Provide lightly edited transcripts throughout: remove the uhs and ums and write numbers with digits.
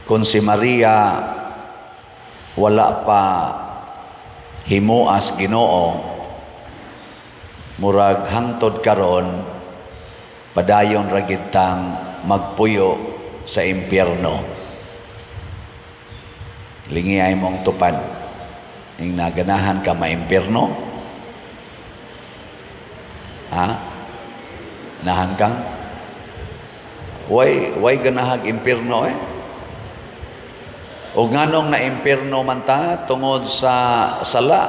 kung si Maria wala pa himuas Ginoo, murag hangtod karon padayon ra gid tang magpuyo sa impyerno. Lingi ay mong tupad ing naganahan ka maimpyerno. Ha? Nahan ka? Way ganahag impyerno eh. O nganong na impyerno man ta tungod sa sala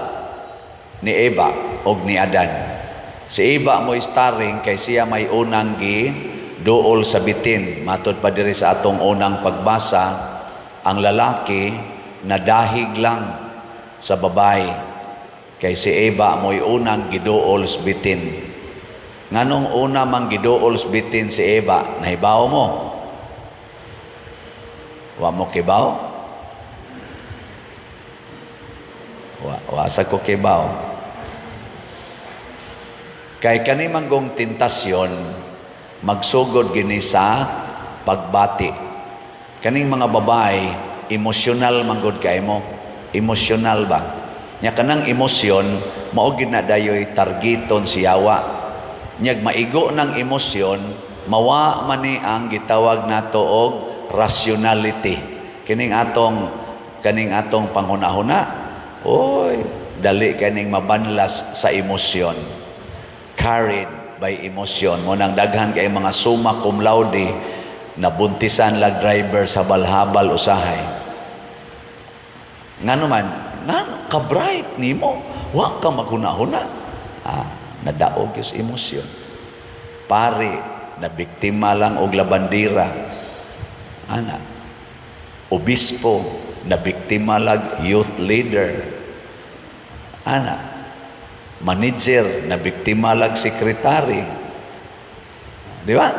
ni Eva o ni Adan. Si Eva mo starring kay siya may unang duol sa bitin. Matod pa diri sa atong unang pagbasa, ang lalaki nadahig lang sa babae kay si Eva mo'y unang giduol sa bitin. Nganong una mang giduol sa bitin si Eva, nahibaw mo? Wa mo kibaw? Wasa ko kibaw. Kay kani manggong tentasyon magsugod gini sa pagbati. Kaning mga babae emosyonal manggod kay mo. Emosyonal ba? Nya kanang emosyon mao gid na dayoy targeton si Yawa. Nyag maigo ng emosyon mawa man ni ang gitawag nato og rationality. Kining atong panghuna-huna. Oy, dali kaning mabanlas sa emosyon. Carried by emotion. Munang daghan kay mga summa cum laude nabuntisan lag driver sa balhabal usahay. Ngano man, ngano ka bright nimo, wa ka maghuna-huna. Nadaog yung emosyon. Pare na biktima lang og labandira. Ana. Obispo na biktima lag youth leader. Ana, manager na biktima lag sekretary. Di ba?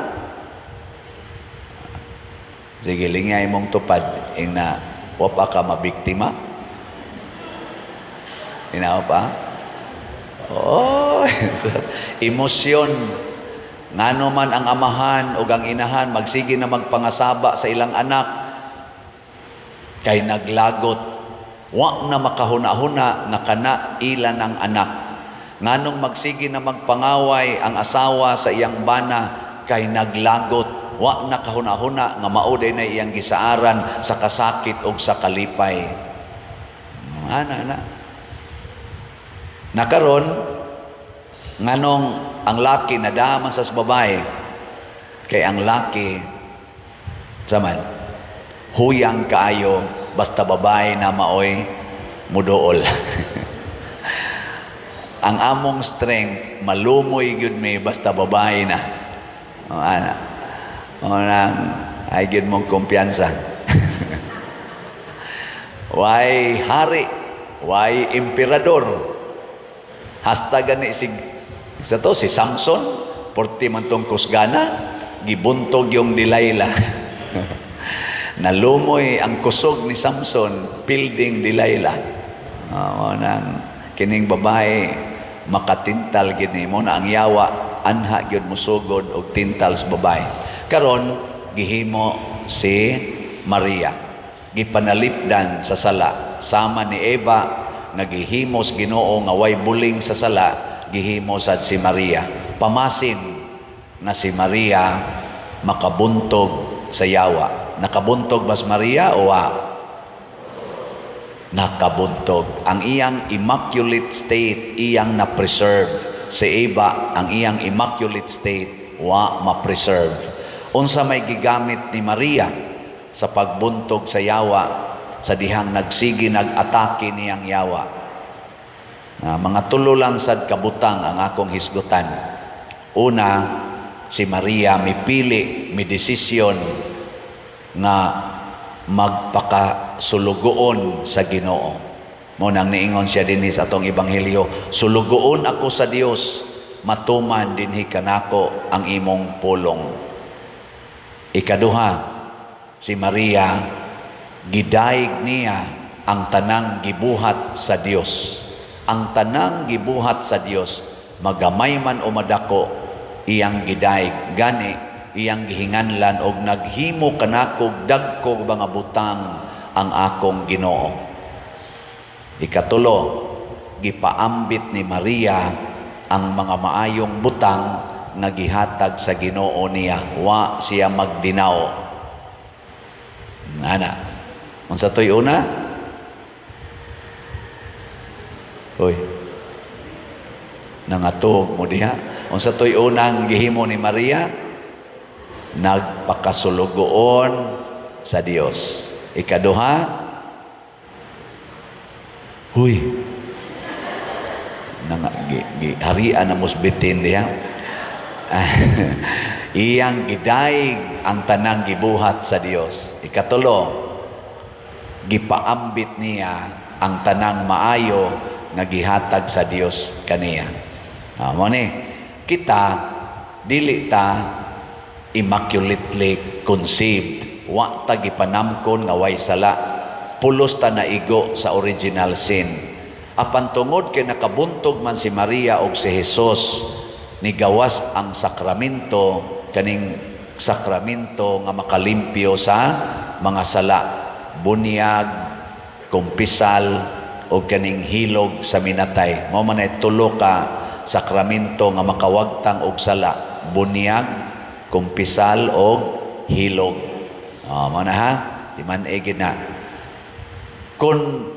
Sige, lingay mong tupad ing na wapa ka mabiktima. Inaw pa? Oh, emosyon. Ngano man ang amahan o ang inahan magsige na magpangasaba sa ilang anak kay naglagot. Wa na makahuna-huna nga kana ilan ang anak. Nganong magsige na magpangaway ang asawa sa iyang bana kay naglagot. Wa na kahuna-huna nga mauday na iyang gisaaran sa kasakit o sa kalipay. Ana. Nakaron, nganong ang laki nadaman sa babae kay ang laki saman huyang kaayo basta babae na maoy mudool. Ang among strength malumoy gyud may basta babae na. Ana. Nang ay gyud mong kumpiyansa. Way hari, way emperador. Hasta gani si Samson, porti man tong kusgana, gibuntog yung Delilah. Nalumoy ang kusog ni Samson, building Delilah. Nang kining babae makatintal gini mo na ang yawa anha gyud musugod og tintal sa babae. Karon gihimo si Maria, gipanalipdan sa sala sama ni Eva nga gihimos Ginoo nga way buling sa sala, gihimo sad si Maria. Pamasin na si Maria makabuntog sa yawa. Nakabuntog ba si Maria o wa? Nakabuntog. Ang iyang immaculate state iyang na-preserve. Si Eva ang iyang immaculate state wa ma-preserve. Unsa may gigamit ni Maria sa pagbuntog sa yawa sa dihang nagsigi nag-atake niyang yawa. Mga tulo lang sad kabutang ang akong hisgutan. Una, si Maria mipili, mi desisyon nga magpakasulugoon sa Ginoo. Mo nang niingon siya dinhi sa atong ebanghelyo, sulugoon ako sa Dios, matuman dinhi kanako ang imong pulong. Ikaduha, si Maria gidaig niya ang tanang gibuhat sa Dios. Ang tanang gibuhat sa Dios, magamay man o madako, iyang gidaig. Gani, iyang gihinganlan og naghimo kanako dagkog mga butang ang akong Ginoo. Ikatulo, gipaambit ni Maria ang mga maayong butang nga gihatag sa Ginoo niya. Wa siya magdinaw. Ana, unsa toy una? Hoy, nangatog mo diha. Unsa toy unang gihimo ni Maria? Nagpakasulugoon sa Dios. Ikaduha, huy, harian na musbitin diha. Iyang gidaig ang tanang gibuhat sa Dios. Ikatulo, gipaambit niya ang tanang maayo nga gihatag sa Dios kaniya. Mo ni, kita dili ta immaculately conceived. Wa ta gipanamkon nga way sala. Pulos ta naigo sa original sin. Apan tungod kay nakabuntog man si Maria og si Jesus, nigawas ang sakramento, kaning sakramento nga makalimpyo sa mga sala, bunyag, kumpisal, o kaning hilog sa minatay. Mao man ay tulo ka sakramento nga makawagtang og sala, bunyag, kumpisal, o hilog. Mao na ha, timan na. Kung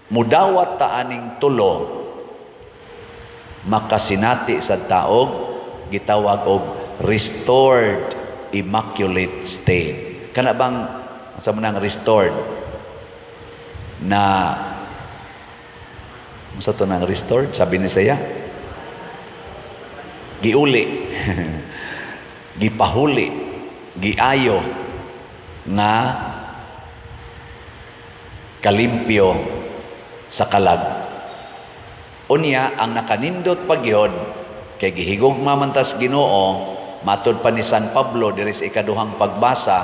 mudawat ta aning tulo, makasinati sa taog, gitawag og restored immaculate state. Kana bang sa munang restored na sa to nang restored, sabi ni saya giuli gipahuli, giayo nga kalimpyo sa kalag. Unya ang nakanindot pagyod kay gihigugma man tas Ginoo, matud pa ni San Pablo diri sa ikaduhang pagbasa,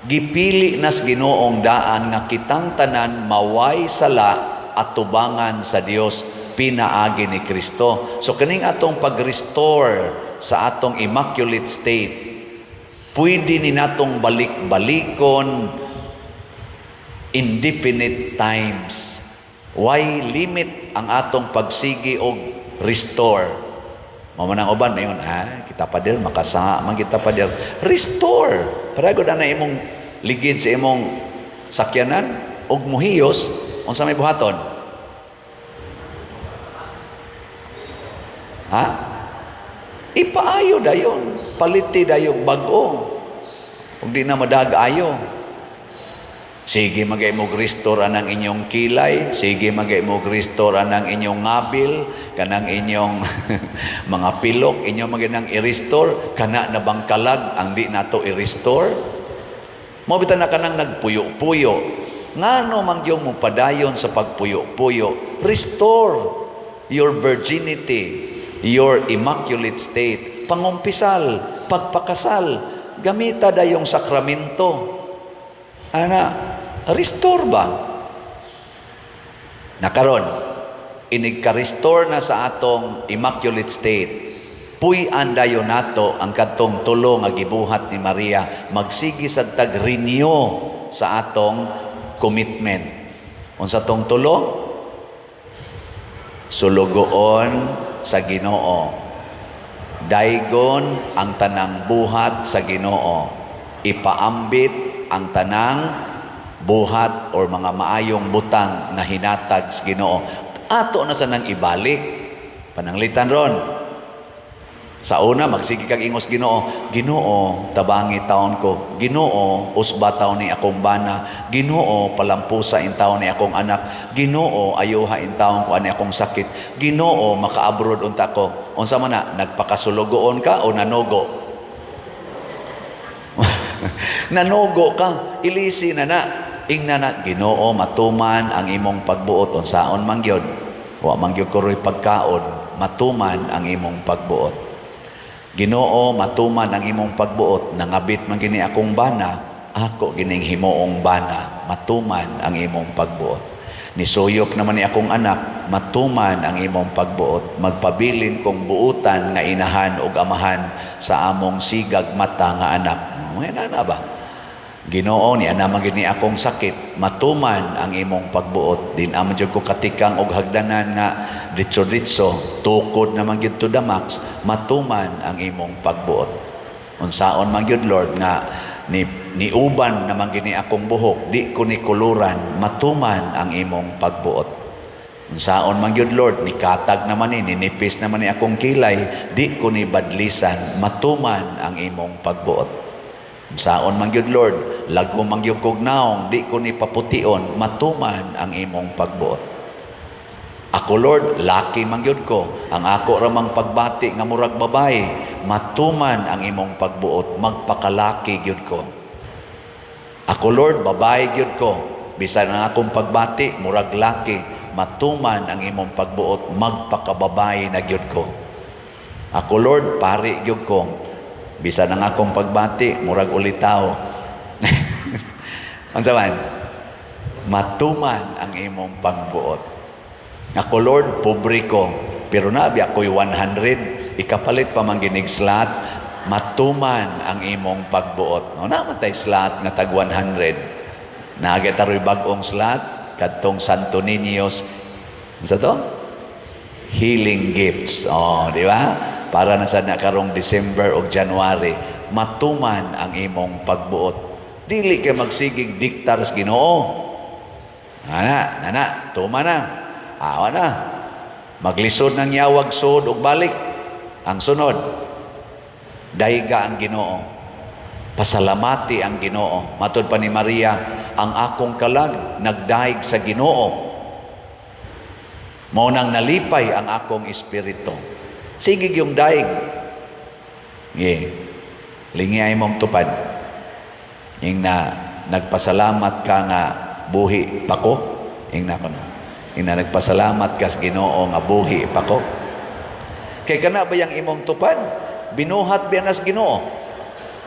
gipili nas Ginoong daan nga kitang tanan maway sala at tubangan sa Dios pinaagi ni Kristo. So kaning atong pag-restore sa atong immaculate state, pwede ni natong balik-balikon indefinite times. Why limit ang atong pagsigi og restore? Mamanang uban mayon, kita pa din makasanga man kita pa din. Restore. Para gud na imong ligid sa imong sakyanan og muhiyos, unsa may buhaton? Ipaayo dayon, paliti dayon bag-o. Ug di na madag-ayo. Sige magay mo restore anang inyong kilay, sige magay mo restore anang inyong ngabil, kanang inyong mga pilok, inyong maginang i-restore, kana na bang kalag ang di nato i-restore? Mo bitan na kanang nagpuyo-puyo. Ngano mangyong mo padayon sa pagpuyo-puyo? Restore your virginity, your immaculate state. Pangumpisal, pagpakasal, gamita dayong sakramento. Restore ba? Nakaron, inigka-restore na sa atong immaculate state. Puy-an dayon nato ang kadtong tulo nga gibuhat ni Maria, magsigi sa tag-renew sa atong commitment. Unsa tong tulo? Sulugoon sa Ginoo. Daygon ang tanang buhat sa Ginoo. Ipaambit ang tanang buhat or mga maayong butang na hinatag sa Ginoo. Ato na sa nang ibalik. Pananglitan ron. Sa una, magsige kag ingos Ginoo. Ginoo, tabangi taon ko. Ginoo, usba taon ni akong bana. Ginoo, palampusa in taon ni akong anak. Ginoo, ayuha in taon ko ani akong sakit. Ginoo, maka-abroad unta ko. Unsa man na, nagpakasulugoon ka o nanogo? Nanugo ka, ilisi na na. Ingna na, Ginoo, matuman ang imong pagbuot. Unsaon mangyod? Wa mangyod ko ro'y pagkaon. Matuman ang imong pagbuot. Ginoo, matuman ang imong pagbuot. Nangabit man gini akong bana, ako gining himuong bana. Matuman ang imong pagbuot. Nisuyop naman ni akong anak, matuman ang imong pagbuot. Magpabilin kong buutan nga inahan o amahan sa among sigag mata nga anak. May na ba? Ginoo ni naman gini akong sakit, matuman ang imong pagbuot. Din amon jud ko katikang og hagdanan nga ditso-ditso, tukod naman gyud to the max, matuman ang imong pagbuot. Unsaon man gyud Lord nga ni uban naman gini akong buhok, di ko ni kuluran, matuman ang imong pagbuot. Unsaon man gyud Lord, ni katag naman ni ninipis naman ni akong kilay, di ko ni badlisan, matuman ang imong pagbuot. Unsaon man gyud Lord, lago man gyud kog naong, di ko ni papution, matuman ang imong pagbuot. Ako Lord, laki man gyud ko, ang ako ramang pagbati nga murag babae, matuman ang imong pagbuot, magpakalaki gyud ko. Ako Lord, babae gyud ko, bisan ang akong pagbati murag laki, matuman ang imong pagbuot, magpakababae na gyud ko. Ako Lord, pari gyud ko, bisan ang akong pagbati murag ulitaw. Unsa man? Matuman ang imong pagbuot. Ako Lord, pobre ko, pero nabi ako'y 100, ikapalit pa man ginig slot, matuman ang imong pagbuot. O naman tayo slot nga tag 100. Nagataroy bagong slot, kadtong Santo Niños, sa to? Healing gifts. O, di ba? Para na sa nakarong December o January, matuman ang imong pagbuot. Dili kay magsigig diktar sa Ginoo. Nana, tuma na. Awa na. Maglisod ng yawag sod ug balik. Ang sunod, dayga ang Ginoo. Pasalamati ang Ginoo. Matod pa ni Maria, ang akong kalag nagdaig sa Ginoo. Mao nang nalipay ang akong espiritu. Sige yung daig. Lingiyay mong tupad. Yung na nagpasalamat ka nga buhi pa ko. Yung na ko no. Yung na nagpasalamat ka sa Ginoo nga buhi pa ko. Kay kana ba yung imong tupad? Binuhat ba nas Ginoo?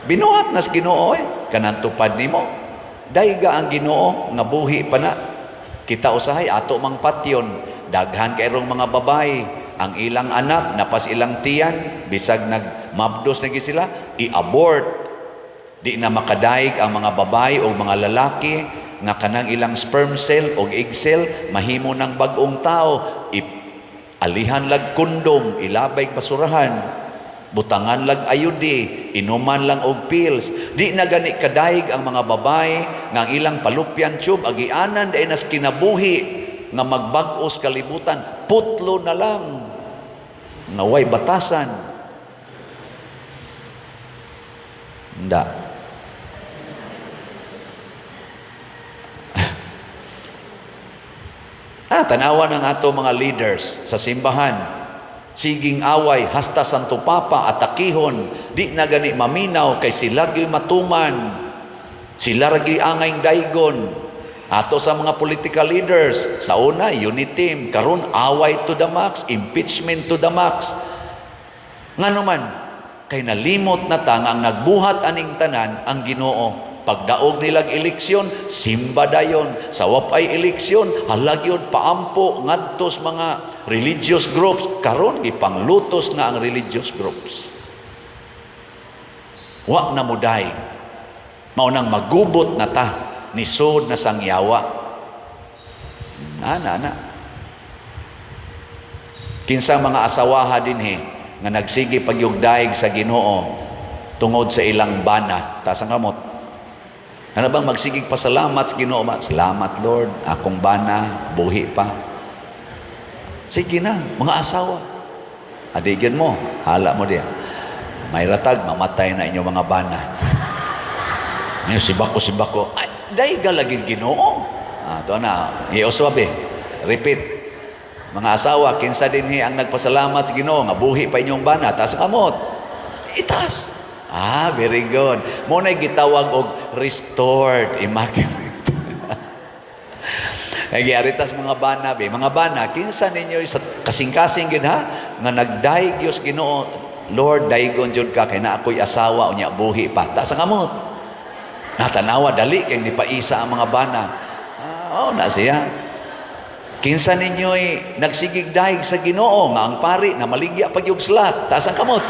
Binuhat nas Ginoo kanang tupad nimo. Dayga ang Ginoo nga buhi pa na. Kita usahay ato mang patyon. Daghan kayrong mga babae. Ang ilang anak, napas ilang tiyan, bisag nagmabdos na sila, i-abort. Di na makadaig ang mga babae o mga lalaki, nga kanang ilang sperm cell o egg cell, mahimo ng bagong tao, alihan lag kondom, ilabay basurahan, butangan lag ayudi, inuman lang og pills. Di na gani kadaig ang mga babae, nga ang ilang palupyan tube, agianan, dahil nas kinabuhi, nga magbag-os kalibutan, putlo na lang. Naway batasan. Hindi. Tanawa ng ato mga leaders sa simbahan. Siging away, hasta Santo Papa, atakihon. Di na gani maminaw, kay sila gyo'y matuman. Sila ragi angay daygon. Ato sa mga political leaders, sa una, unity, karon away to the max, impeachment to the max. Nga naman, kay nalimot na tang ang nagbuhat aning tanan ang Ginoo. Pagdaog nilag eleksyon, simba dayon. Sa wapay eleksyon, halagyon paampo ngadtos mga religious groups. Karon gipanglutos na ang religious groups. Wa na muday. Maunang magubot na ta. Nisod na sangyawa. Na. Kinsa mga asawaha din nga nagsige pagyugdaig sa Ginoo tungod sa ilang bana. Tasang kamot. Ano bang magsigig pasalamat sa Ginoo? Salamat Lord, akong bana, buhi pa. Sige na, mga asawa. Adigyan mo, hala mo diya. May ratag, mamatay na inyong mga bana. Ngayon, sibako. Ay, dahi galagin Ginoo. Ito na, ioswabe. Repeat. Mga asawa, kinsa din ang nagpasalamat sa Ginoo, nga buhi pa inyong bana, taas kamot. Itas. Very good. Muna'y gitawag og restored immaculate. Nagyaritas mga bana, mga bana, kinsa ninyo sa kasing-kasing gid ha, nga nagdaig Dios Ginoo, Lord, daigon jud ka kay na ako'y asawa unya buhi pa. Ta sa kamot. Natanawa dali kay ni paisa ang mga bana. Na siya. Kinsa ninyo'y nagsigig dahig sa Ginoo nga ang pari na maligya pag yung slat. Taas ang kamot.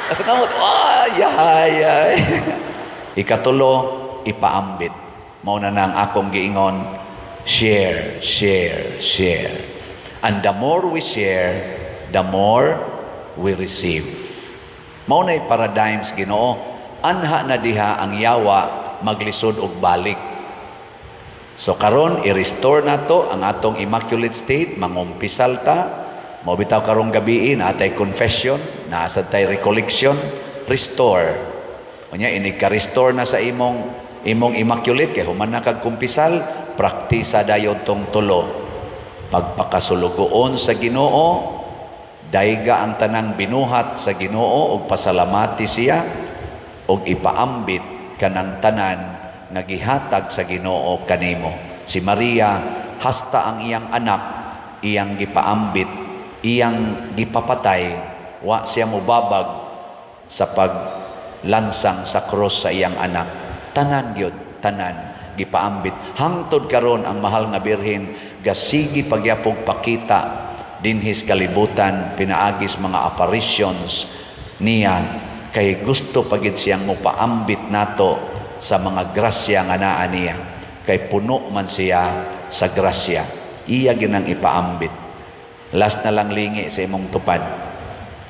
Taas ang kamot. Ay, ay, ay. Ikatulo, ipaambit. Mao na ang akong giingon, share, share, share. And the more we share, the more we receive. Mao na'y paradigms Ginoo. Anha na diha ang yawa maglisod og balik. So karon i-restore nato ang atong immaculate state, mangumpisal ta, mao bitaw karong gabi natay confession, naasa tay recollection, restore. Unya ini ka-restore na sa imong immaculate kay human na kag kumpisal, praktisa dayon tong tulo. Pagpakasulugoon sa Ginoo, dayga ang tanang binuhat sa Ginoo ug pasalamati siya ug ipaambit kanang tanan nga gihatag sa Ginoo kanimo. Si Maria hasta ang iyang anak iyang gipaambit, iyang gipapatay, wa siya mubabag sa paglansang sa cross sa iyang anak. Tanan gyud, tanan gipaambit. Hangtod karon ang mahal nga birhen gasigi pagyapog pakita dinhis kalibutan, pinaagis mga apparitions niya kay gusto pagid siyang mopaambit nato sa mga grasya nga naa niya. Kay puno man siya sa grasya. Iya ginang ipaambit. Last na lang lingi sa imong tupad.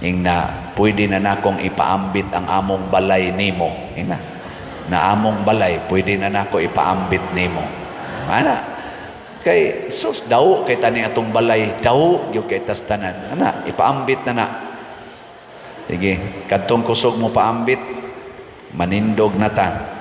Ing na pwede na nakong ipaambit ang among balay nimo. Ina. Na among balay pwede na nako ipaambit nimo. Ana. Kay sus daw kay tani atong balay daw gyud kay tas tanan. Ana, ipaambit na na. Sige, kadtong kusog mo paambit, manindog na ta.